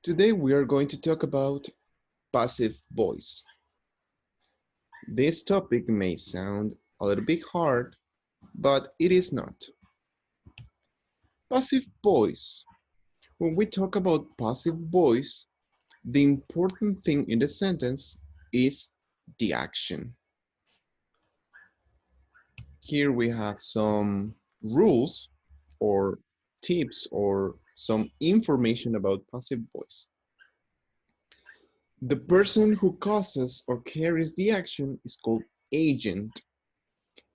Today we are going to talk about passive voice. This topic may sound a little bit hard, but it is not. Passive voice. When we talk about passive voice, the important thing in the sentence is the action. Here we have some rules or tips or some information about passive voice. The person who causes or carries the action is called agent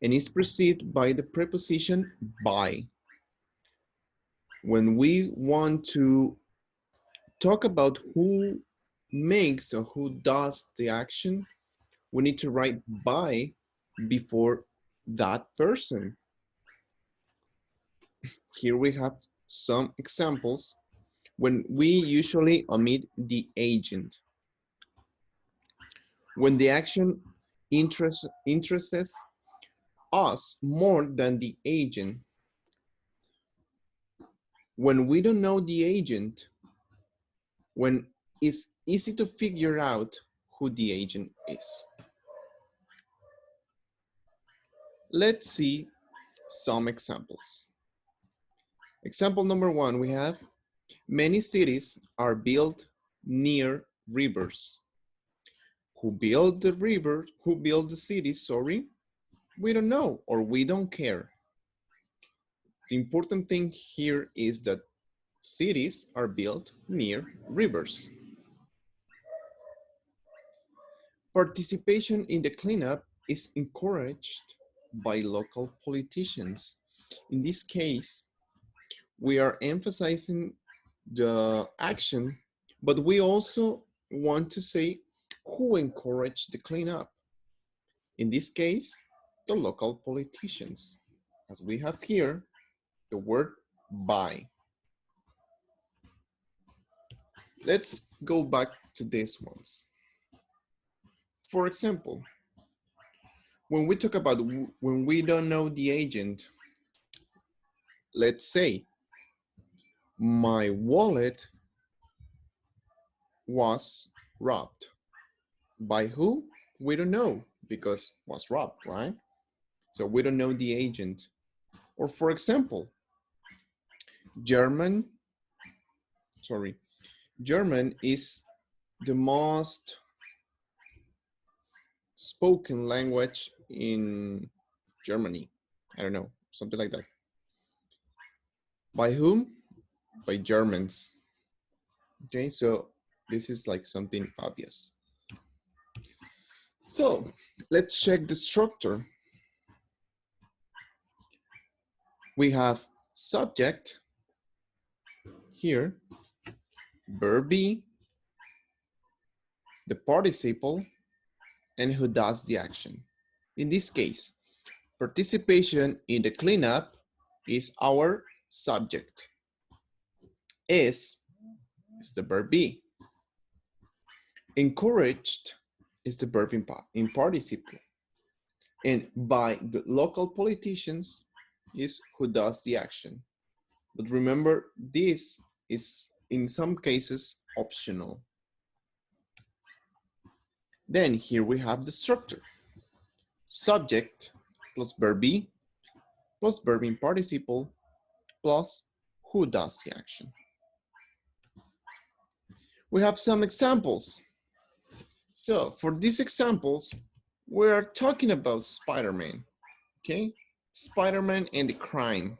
and is preceded by the preposition by. When we want to talk about who makes or who does the action, we need to write by before that person. Here we have some examples when we usually omit the agent. When the action interests us more than the agent. When we don't know the agent, when it's easy to figure out who the agent is. Let's see some examples. Example number one, we have many cities are built near rivers. Who built the river? Who built the city? Sorry, we don't know or we don't care. The important thing here is that cities are built near rivers. Participation in the cleanup is encouraged by local politicians. In this case, we are emphasizing the action, but we also want to say who encouraged the cleanup. In this case, the local politicians. As we have here, the word by. Let's go back to these ones. For example, when we talk about when we don't know the agent, let's say, my wallet was robbed. By who? We don't know because was robbed, right? So we don't know the agent. Or for example, German is the most spoken language in Germany. I don't know, something like that. By whom? By Germans. Okay, so this is like something obvious. So let's check the structure. We have subject here, verb be, the participle, and who does the action. In this case, participation in the cleanup is our subject. Is the verb be. Encouraged is the verb in participle. And by the local politicians is who does the action. But remember, this is in some cases optional. Then here we have the structure. Subject plus verb be plus verb in participle plus who does the action. We have some examples. So for these examples, we are talking about Spider-Man, okay? Spider-Man and the crime.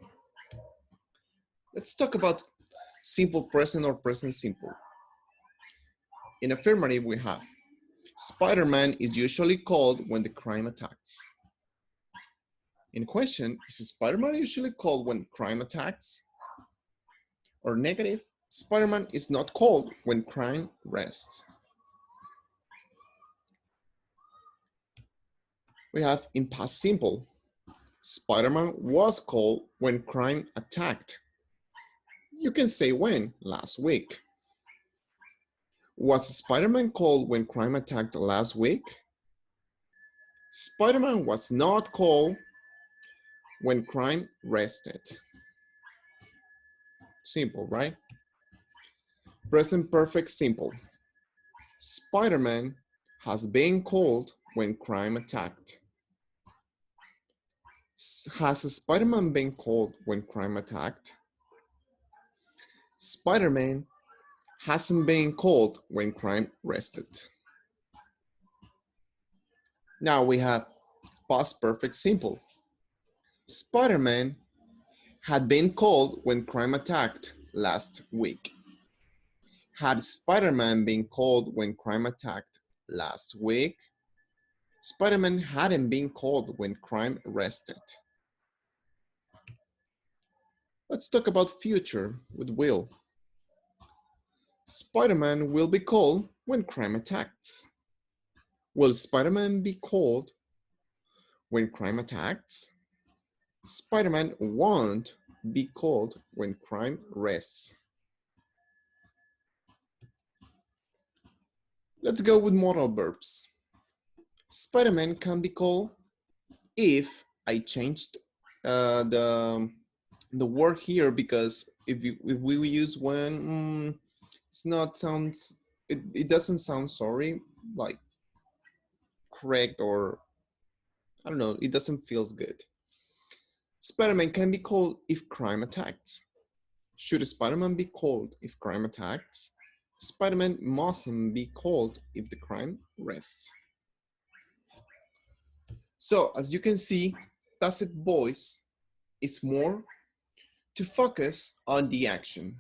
Let's talk about simple present or present simple. In affirmative, we have Spider-Man is usually called when the crime attacks. In question, is Spider-Man usually called when crime attacks? Or negative, Spider-Man is not called when crime rests. We have in past simple, Spider-Man was called when crime attacked. You can say when, last week. Was Spider-Man called when crime attacked last week? Spider-Man was not called when crime rested. Simple, right? Present perfect simple. Spider-Man has been called when crime attacked. Has Spider-Man been called when crime attacked? Spider-Man hasn't been called when crime rested. Now we have past perfect simple. Spider-Man had been called when crime attacked last week. Had Spider-Man been called when crime attacked last week? Spider-Man hadn't been called when crime rested. Let's talk about future with will. Spider-Man will be called when crime attacks. Will Spider-Man be called when crime attacks? Spider-Man won't be called when crime rests. Let's go with modal verbs. Spider-Man can be called if I changed the word here, because if we use when, it's not sounds, it doesn't sound sorry, like correct, or I don't know, it doesn't feel good. Spider-Man can be called if crime attacks. Should Spider-Man be called if crime attacks? Spider-Man mustn't be called if the crime rests. So as you can see, passive voice is more to focus on the action.